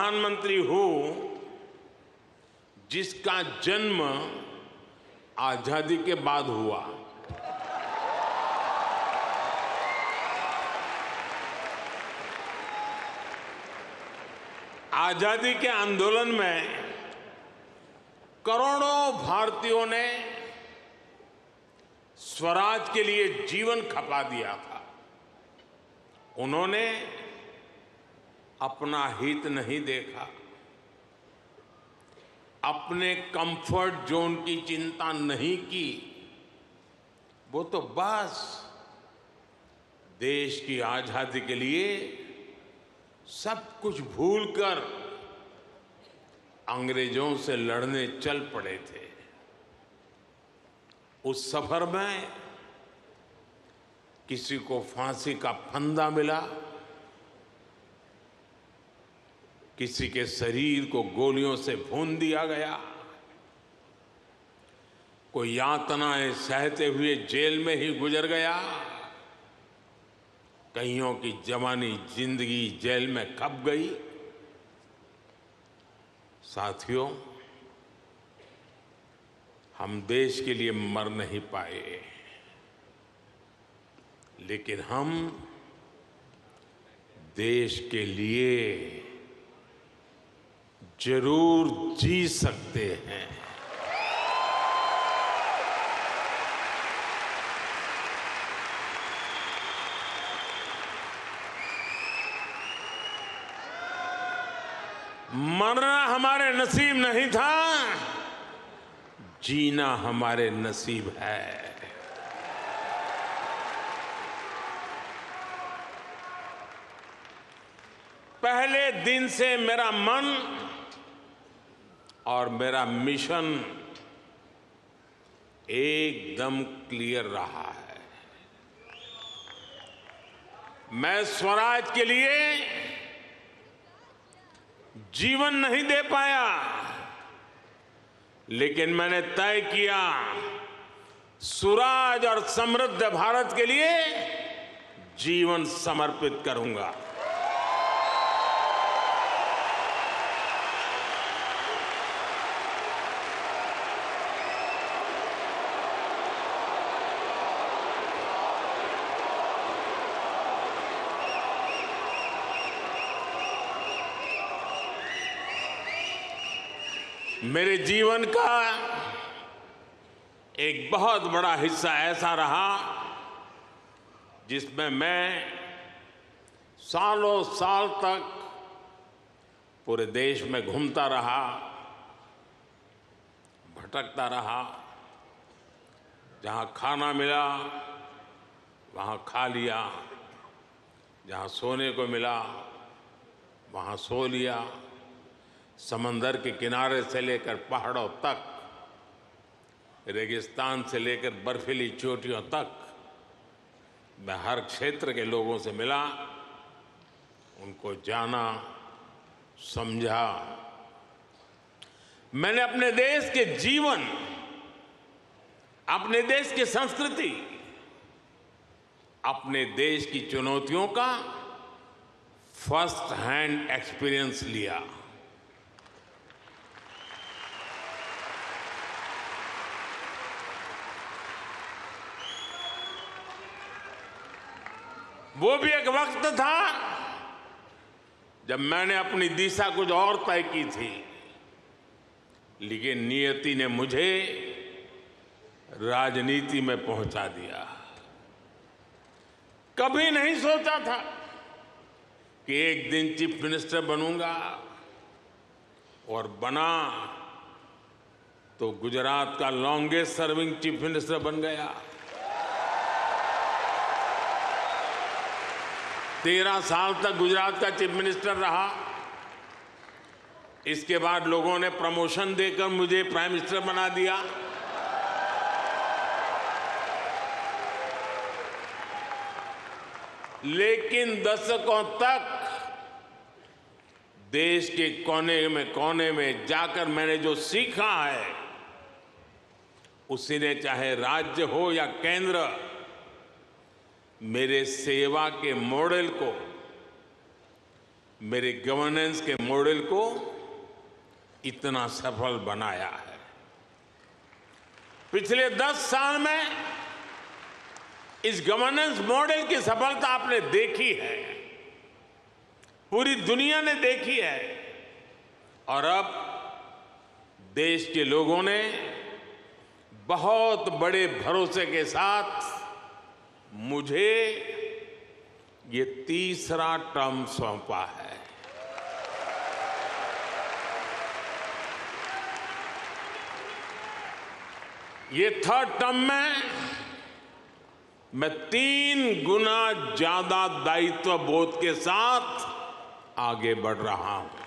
प्रधानमंत्री हूं जिसका जन्म आजादी के बाद हुआ। आजादी के आंदोलन में करोड़ों भारतीयों ने स्वराज के लिए जीवन खपा दिया था। उन्होंने अपना हित नहीं देखा, अपने कंफर्ट जोन की चिंता नहीं की। वो तो बस देश की आजादी के लिए सब कुछ भूलकर अंग्रेजों से लड़ने चल पड़े थे। उस सफर में किसी को फांसी का फंदा मिला, किसी के शरीर को गोलियों से भून दिया गया, कोई यातनाएं सहते हुए जेल में ही गुजर गया, कईयों की जवानी जिंदगी जेल में खप गई। साथियों, हम देश के लिए मर नहीं पाए, लेकिन हम देश के लिए जरूर जी सकते हैं। मरना हमारे नसीब नहीं था, जीना हमारे नसीब है। पहले दिन से मेरा मन और मेरा मिशन एकदम क्लियर रहा है। मैं स्वराज के लिए जीवन नहीं दे पाया, लेकिन मैंने तय किया सुराज और समृद्ध भारत के लिए जीवन समर्पित करूंगा। मेरे जीवन का एक बहुत बड़ा हिस्सा ऐसा रहा जिसमें मैं सालों साल तक पूरे देश में घूमता रहा, भटकता रहा। जहां खाना मिला वहां खा लिया, जहां सोने को मिला वहां सो लिया। समंदर के किनारे से लेकर पहाड़ों तक, रेगिस्तान से लेकर बर्फीली चोटियों तक, मैं हर क्षेत्र के लोगों से मिला, उनको जाना, समझा। मैंने अपने देश के जीवन, अपने देश की संस्कृति, अपने देश की चुनौतियों का फर्स्ट हैंड एक्सपीरियंस लिया। वो भी एक वक्त था जब मैंने अपनी दिशा कुछ और तय की थी, लेकिन नियति ने मुझे राजनीति में पहुंचा दिया। कभी नहीं सोचा था कि एक दिन चीफ मिनिस्टर बनूंगा, और बना तो गुजरात का लॉन्गेस्ट सर्विंग चीफ मिनिस्टर बन गया। 13 साल तक गुजरात का चीफ मिनिस्टर रहा। इसके बाद लोगों ने प्रमोशन देकर मुझे प्राइम मिनिस्टर बना दिया। लेकिन दशकों तक देश के कोने में जाकर मैंने जो सीखा है, उसी ने चाहे राज्य हो या केंद्र, मेरे सेवा के मॉडल को मेरे गवर्नेंस के मॉडल को इतना सफल बनाया है। पिछले 10 साल में इस गवर्नेंस मॉडल की सफलता आपने देखी है, पूरी दुनिया ने देखी है, और अब देश के लोगों ने बहुत बड़े भरोसे के साथ मुझे ये तीसरा टर्म सौंपा है। ये थर्ड टर्म में मैं 3 गुना ज्यादा दायित्व बोध के साथ आगे बढ़ रहा हूं।